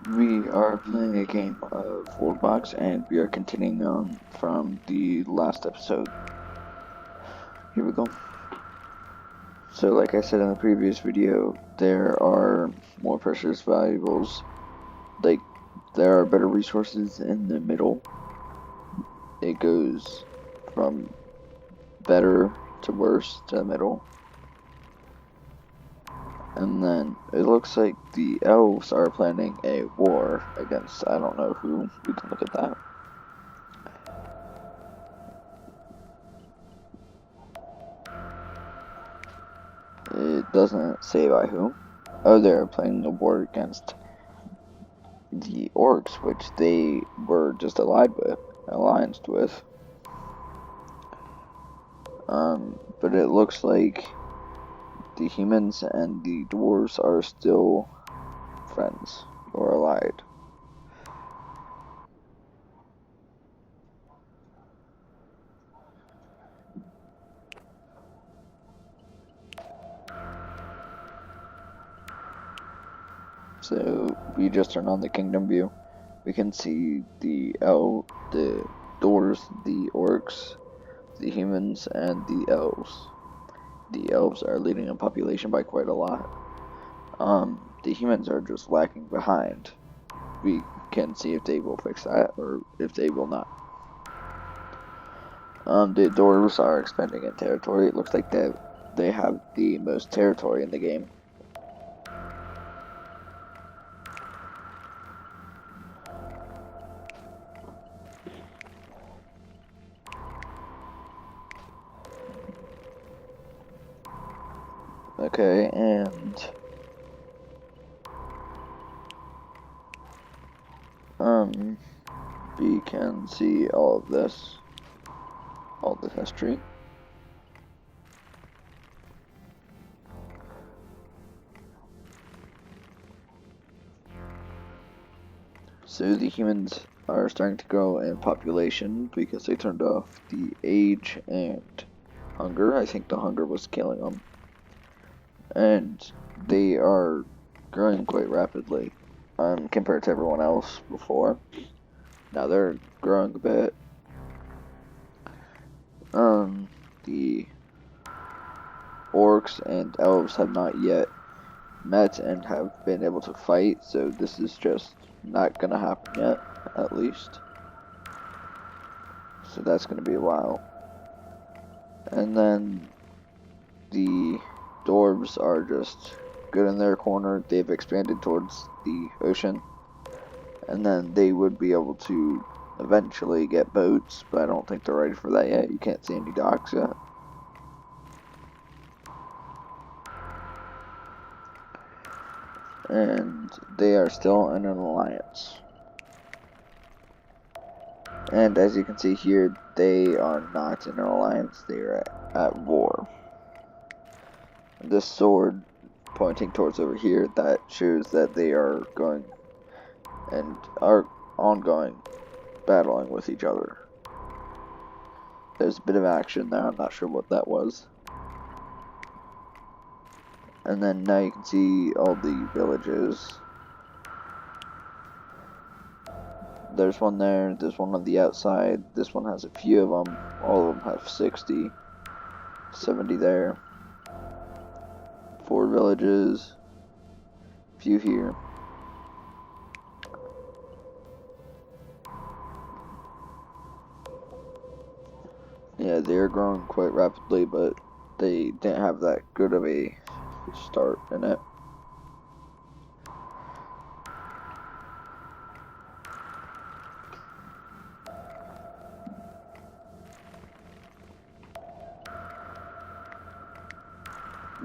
We are playing a game of WorldBox, and we are continuing on from the last episode. Here we go. So, like I said in the previous video, there are more precious valuables. Like, there are better resources in the middle. It goes from better to worse to the middle. And then it looks like the elves are planning a war against I don't know who. We can look at that. It doesn't say by who. Oh, they're playing a war against the orcs, which they were just allianced with. But it looks like the humans and the dwarves are still friends or allied. So we just turn on the kingdom view. We can see the dwarves, the orcs, the humans, and the elves. The elves are leading a population by quite a lot. The humans are just lagging behind. We can see if they will fix that or if they will not. The dwarves are expanding in territory. It looks like they have the most territory in the game. Okay, and we can see all of this, all the history. So the humans are starting to grow in population because they turned off the age and hunger. I think the hunger was killing them. And they are growing quite rapidly compared to everyone else before. Now they're growing a bit. The orcs and elves have not yet met and have been able to fight, so this is just not gonna happen yet, at least. So that's gonna be a while. And then the dwarves are just good in their corner. They've expanded towards the ocean. And then they would be able to eventually get boats, but I don't think they're ready for that yet. You can't see any docks yet. And they are still in an alliance. And as you can see here, they are not in an alliance, they are at war. This sword pointing towards over here, that shows that they are going and are ongoing battling with each other. There's a bit of action there, I'm not sure what that was. And then now you can see all the villages. There's one there, there's one on the outside, this one has a few of them, all of them have 60, 70 there. 4 villages, a few here. Yeah, they're growing quite rapidly, but they didn't have that good of a start in it.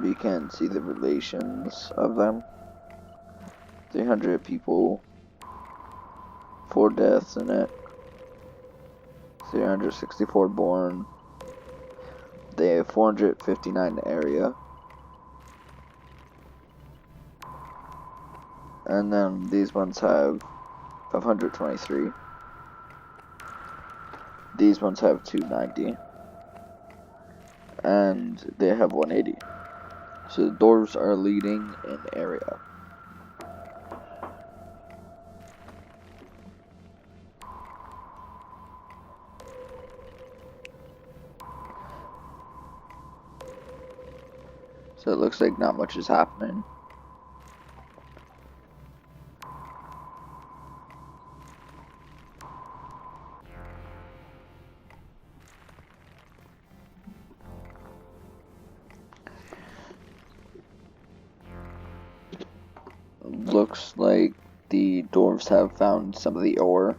We can see the relations of them. 300 people, 4 deaths in it, 364 born. They have 459 area. And then these ones have 523. These ones have 290. And they have 180. So the dwarves are leading in area. So it looks like not much is happening. Looks like the dwarves have found some of the ore.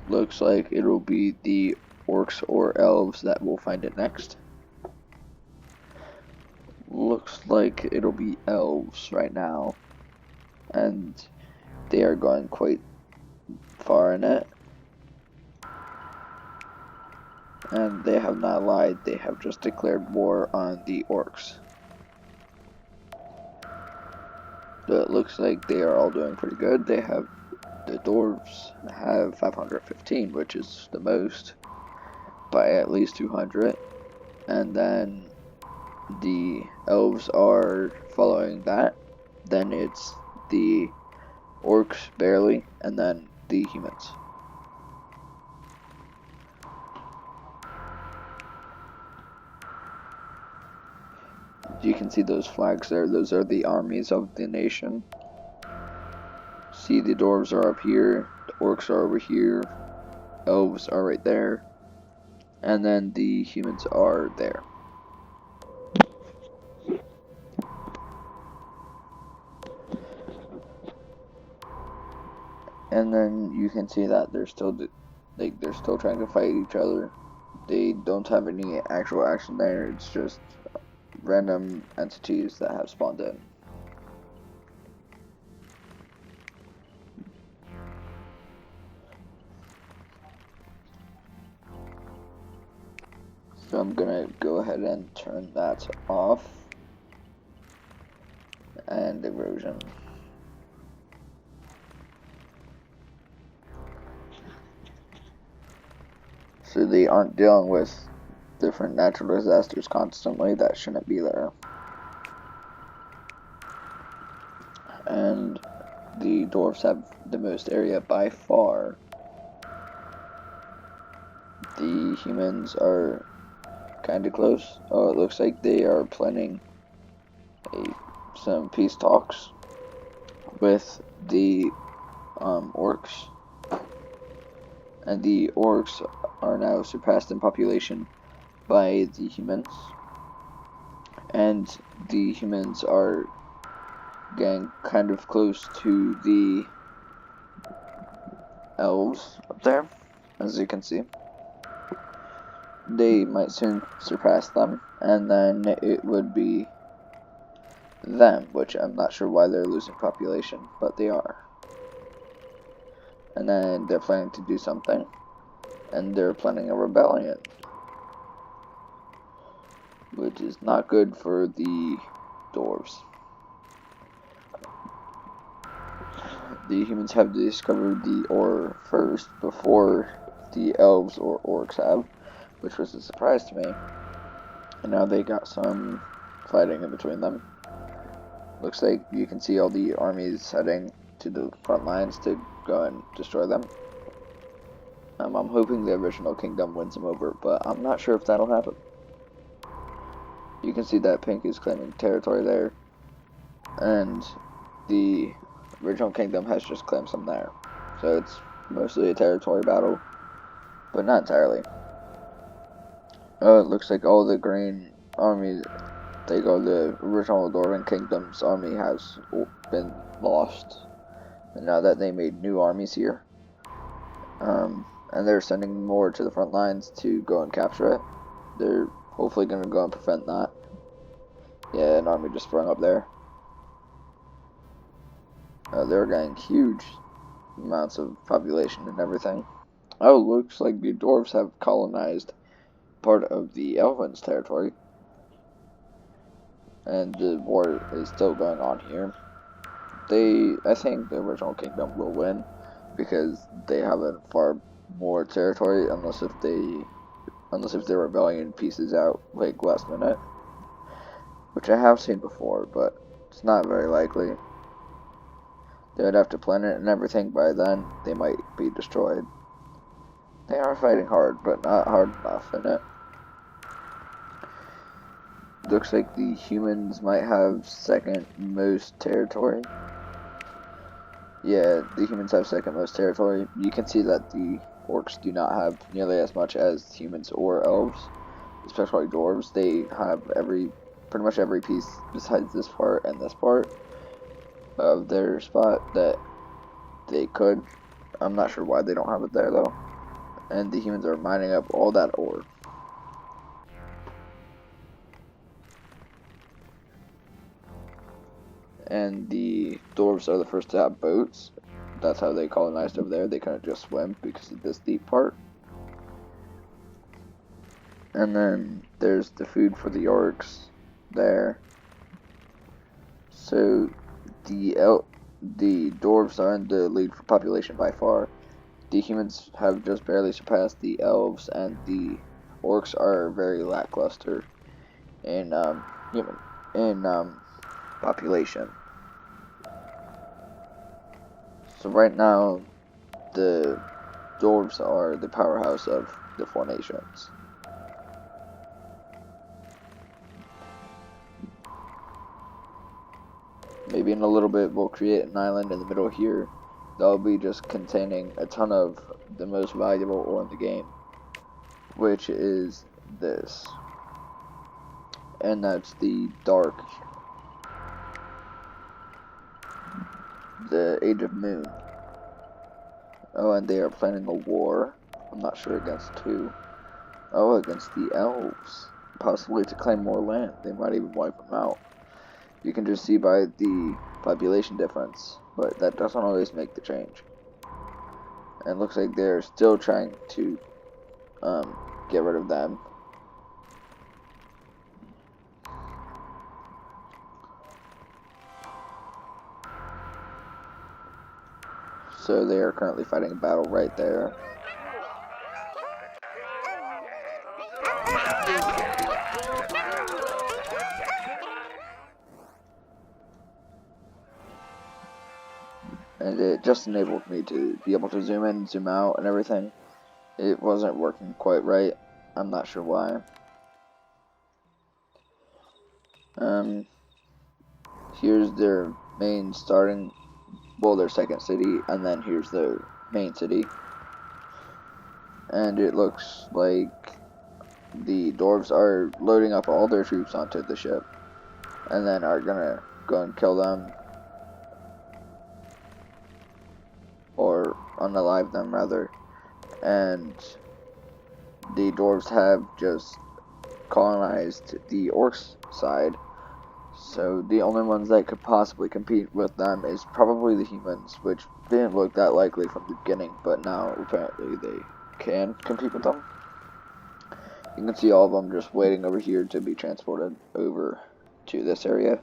Looks like it'll be the orcs or elves that will find it next. Looks like it'll be elves right now, and they are going quite far in it. And they have not lied, they have just declared war on the orcs. But it looks like they are all doing pretty good. The dwarves have 515, which is the most by at least 200. And then the elves are following that. Then it's the orcs barely, and then the humans. You can see those flags there. Those are the armies of the nation. See, the dwarves are up here, the orcs are over here, elves are right there, and then the humans are there. And then you can see that they're still trying to fight each other. They don't have any actual action there. It's just random entities that have spawned in. So I'm gonna go ahead and turn that off. And erosion. So they aren't dealing with different natural disasters constantly. That shouldn't be there. And the dwarves have the most area by far. The humans are kind of close. Oh, it looks like they are planning some peace talks with the orcs. And the orcs are now surpassed in population by the humans. And the humans are getting kind of close to the elves up there, as you can see. They might soon surpass them, and then it would be them, which I'm not sure why they're losing population, but they are. And then they're planning to do something, and they're planning a rebellion, which is not good for the dwarves. The humans have discovered the ore first before the elves or orcs have, which was a surprise to me. And now they got some fighting in between them. Looks like you can see all the armies heading to the front lines to go and destroy them. I'm hoping the original kingdom wins them over, but I'm not sure if that'll happen. You can see that pink is claiming territory there, and the original kingdom has just claimed some there. So it's mostly a territory battle, but not entirely. Oh, it looks like all the green armies, the original Northern Kingdom's army has been lost. And now that they made new armies here, and they're sending more to the front lines to go and capture it. They're hopefully going to go and prevent that. Yeah, an army just sprung up there. They're getting huge amounts of population and everything. Oh, looks like the dwarves have colonized part of the Elven's territory. And the war is still going on here. I think the original kingdom will win, because they have a far more territory, unless if their rebellion pieces out like last minute, which I have seen before, but it's not very likely. They would have to plan it and everything. By then they might be destroyed. They are fighting hard, but not hard enough in it. looks like the humans might have second most territory. Yeah, the humans have second most territory. You can see that the orcs do not have nearly as much as humans or elves, especially dwarves. They have pretty much every piece besides this part and this part of their spot that they could. I'm not sure why they don't have it there though. And the humans are mining up all that ore. And the dwarves are the first to have boats. That's how they colonized over there. They couldn't just swim because of this deep part. And then there's the food for the orcs there. So the dwarves are in the lead for population by far. The humans have just barely surpassed the elves, and the orcs are very lackluster in population. So right now, the dwarves are the powerhouse of the four nations. Maybe in a little bit we'll create an island in the middle here that'll be just containing a ton of the most valuable ore in the game, which is this. And that's the Age of Moon. Oh, and they are planning a war. I'm not sure against who. Oh, against the elves. Possibly to claim more land. They might even wipe them out. You can just see by the population difference, but that doesn't always make the change. And it looks like they're still trying to get rid of them. So they are currently fighting a battle right there. And it just enabled me to be able to zoom in, zoom out, and everything. It wasn't working quite right. I'm not sure why. Here's their main starting, well, their second city, and then here's their main city. And it looks like the dwarves are loading up all their troops onto the ship, and then are gonna go and kill them, or unalive them rather. And the dwarves have just colonized the orcs side, so the only ones that could possibly compete with them is probably the humans, which didn't look that likely from the beginning, but now apparently they can compete with them. You can see all of them just waiting over here to be transported over to this area.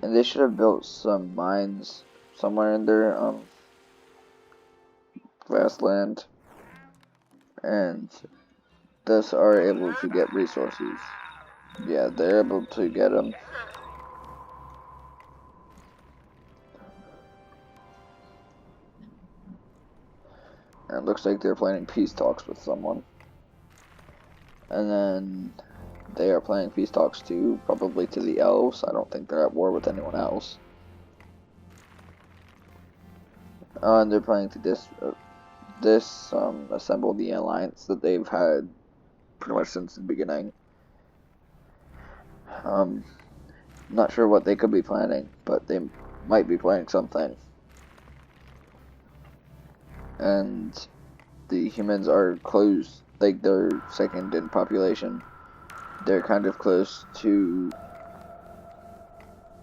And they should have built some mines somewhere in their vast land, and thus are able to get resources. Yeah, they're able to get them. And it looks like they're planning peace talks with someone. And then they are planning peace talks too, probably to the elves. I don't think they're at war with anyone else. And they're planning to assemble the alliance that they've had pretty much since the beginning. Not sure what they could be planning, but they might be planning something. And the humans are close, like they're second in population. They're kind of close to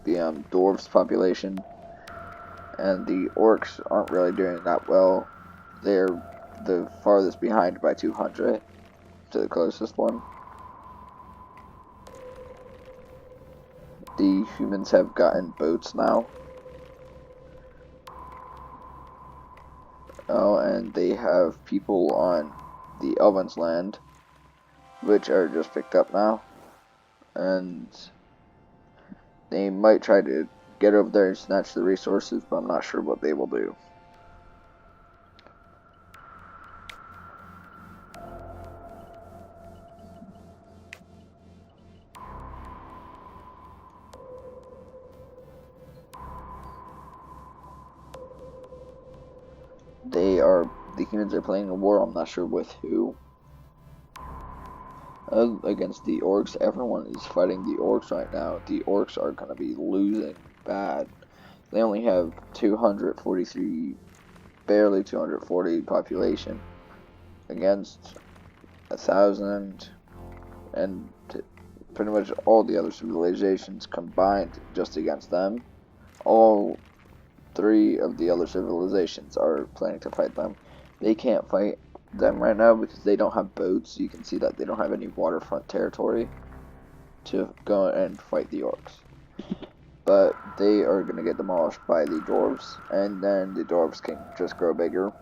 the dwarves population, and the orcs aren't really doing that well. They're the farthest behind by 200 to the closest one. The humans have gotten boats now. Oh, and they have people on the Elven's land, which are just picked up now. And they might try to get over there and snatch the resources, but I'm not sure what they will do. the humans are playing a war. I'm not sure with who. Against the orcs. Everyone is fighting the orcs right now. The orcs are going to be losing bad. They only have 243, barely 240 population against 1,000, and pretty much all the other civilizations combined just against them. All 3 of the other civilizations are planning to fight them. They can't fight them right now because they don't have boats. You can see that they don't have any waterfront territory to go and fight the orcs. But they are going to get demolished by the dwarves, and then the dwarves can just grow bigger.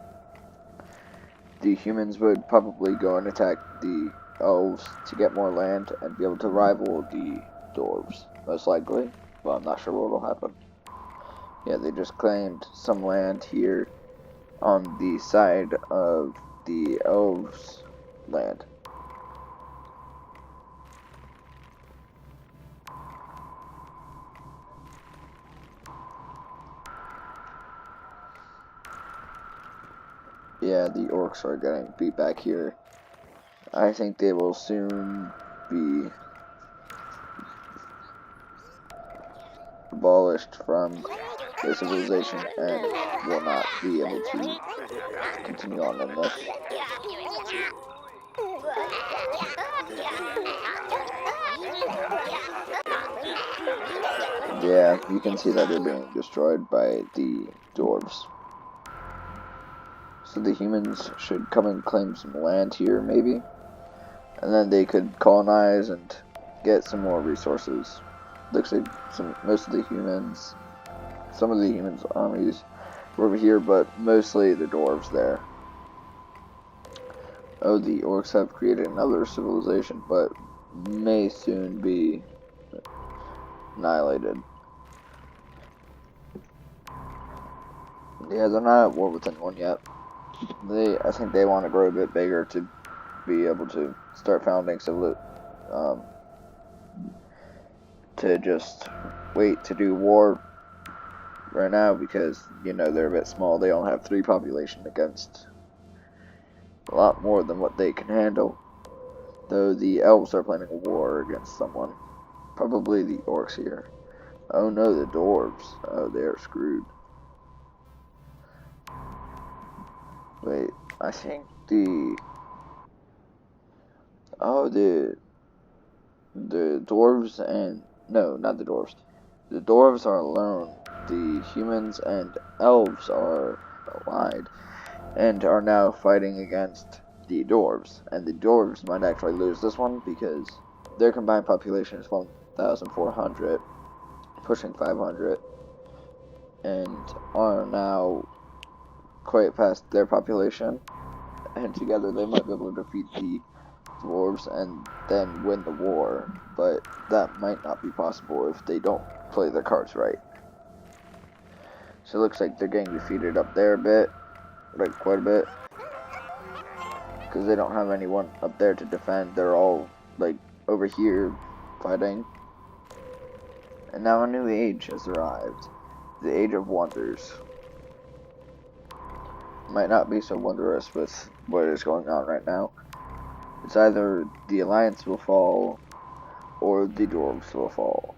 The humans would probably go and attack the elves to get more land and be able to rival the dwarves, most likely. But I'm not sure what will happen. Yeah, they just claimed some land here on the side of the elves' land. Yeah, the orcs are getting beat back here. I think they will soon be abolished from their civilization and will not be able to continue on in this. Yeah, you can see that they're being destroyed by the dwarves. So the humans should come and claim some land here, maybe. And then they could colonize and get some more resources. Looks like most of the humans, some of the humans' armies were over here, but mostly the dwarves there. Oh, the orcs have created another civilization, but may soon be annihilated. Yeah, they're not at war with anyone yet. I think they want to grow a bit bigger to be able to start founding to just wait to do war right now because, you know, they're a bit small. They only have 3 population against a lot more than what they can handle. Though the elves are planning a war against someone. Probably the orcs here. Oh no, the dwarves. Oh, they are screwed. Wait, I think the dwarves and no, not the dwarves. The dwarves are alone. The humans and elves are allied and are now fighting against the dwarves. And the dwarves might actually lose this one because their combined population is 1,400, pushing 500, and are now quite past their population. And together they might be able to defeat the dwarves and then win the war, but that might not be possible if they don't play their cards right. So it looks like they're getting defeated up there a bit, like quite a bit, because they don't have anyone up there to defend. They're all like over here fighting. And now a new age has arrived, the Age of Wonders. Might not be so wondrous with what is going on right now. It's either the Alliance will fall, or the Dwarves will fall.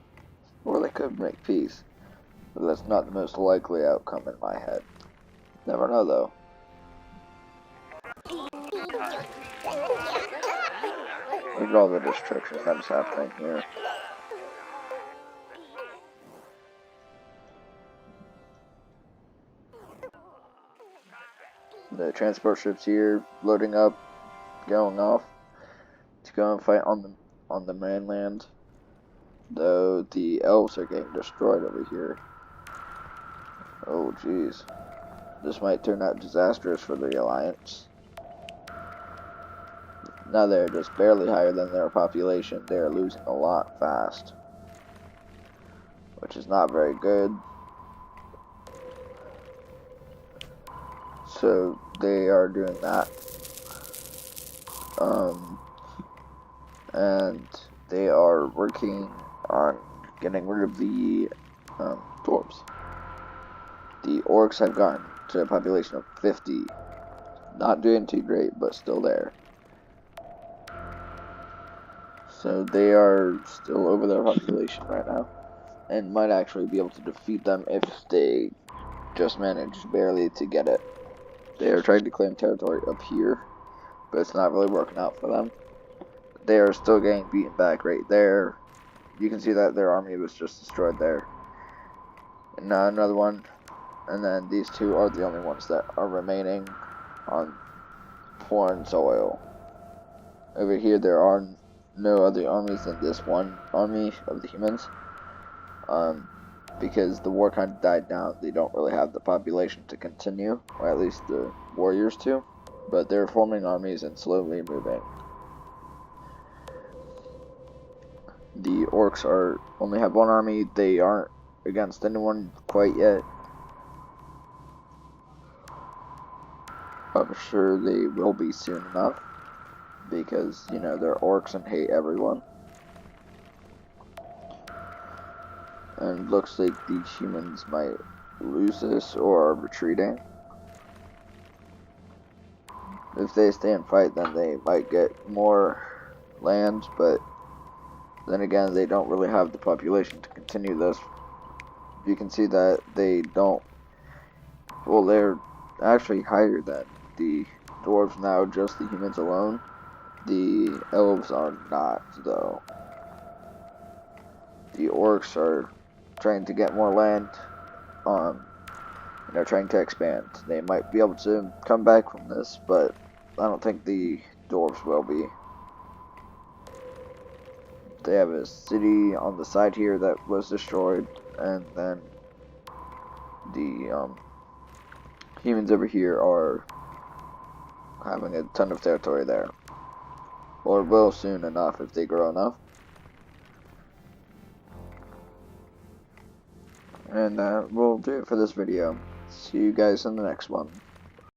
Or they could make peace. But that's not the most likely outcome in my head. Never know, though. Look at all the destruction that is happening here. The transport ships here, loading up, going off to go and fight on the mainland. Though the elves are getting destroyed over here. Oh jeez. This might turn out disastrous for the Alliance. Now they're just barely higher than their population. They are losing a lot fast, which is not very good. So they are doing that. And they are working on getting rid of the dwarves. The orcs have gotten to a population of 50. Not doing too great, but still there. So they are still over their population right now, and might actually be able to defeat them if they just manage barely to get it. They are trying to claim territory up here, but it's not really working out for them. They are still getting beaten back right there. You can see that their army was just destroyed there. And now another one, and then these two are the only ones that are remaining on foreign soil. Over here there are no other armies than this one army of the humans. Because the war kind of died down, they don't really have the population to continue, or at least the warriors to, but they're forming armies and slowly moving. The orcs only have one army. They aren't against anyone quite yet. I'm sure they will be soon enough, because, you know, they're orcs and hate everyone. And looks like the humans might lose this or are retreating. If they stay and fight, then they might get more land, but then again, they don't really have the population to continue this. You can see that they don't, well, they're actually higher than the dwarves now, just the humans alone. The elves are not, though. The orcs are trying to get more land, and they're trying to expand. They might be able to come back from this, but I don't think the dwarves will be. They have a city on the side here that was destroyed, and then the humans over here are having a ton of territory there, or will soon enough if they grow enough. And that will do it for this video. See you guys in the next one.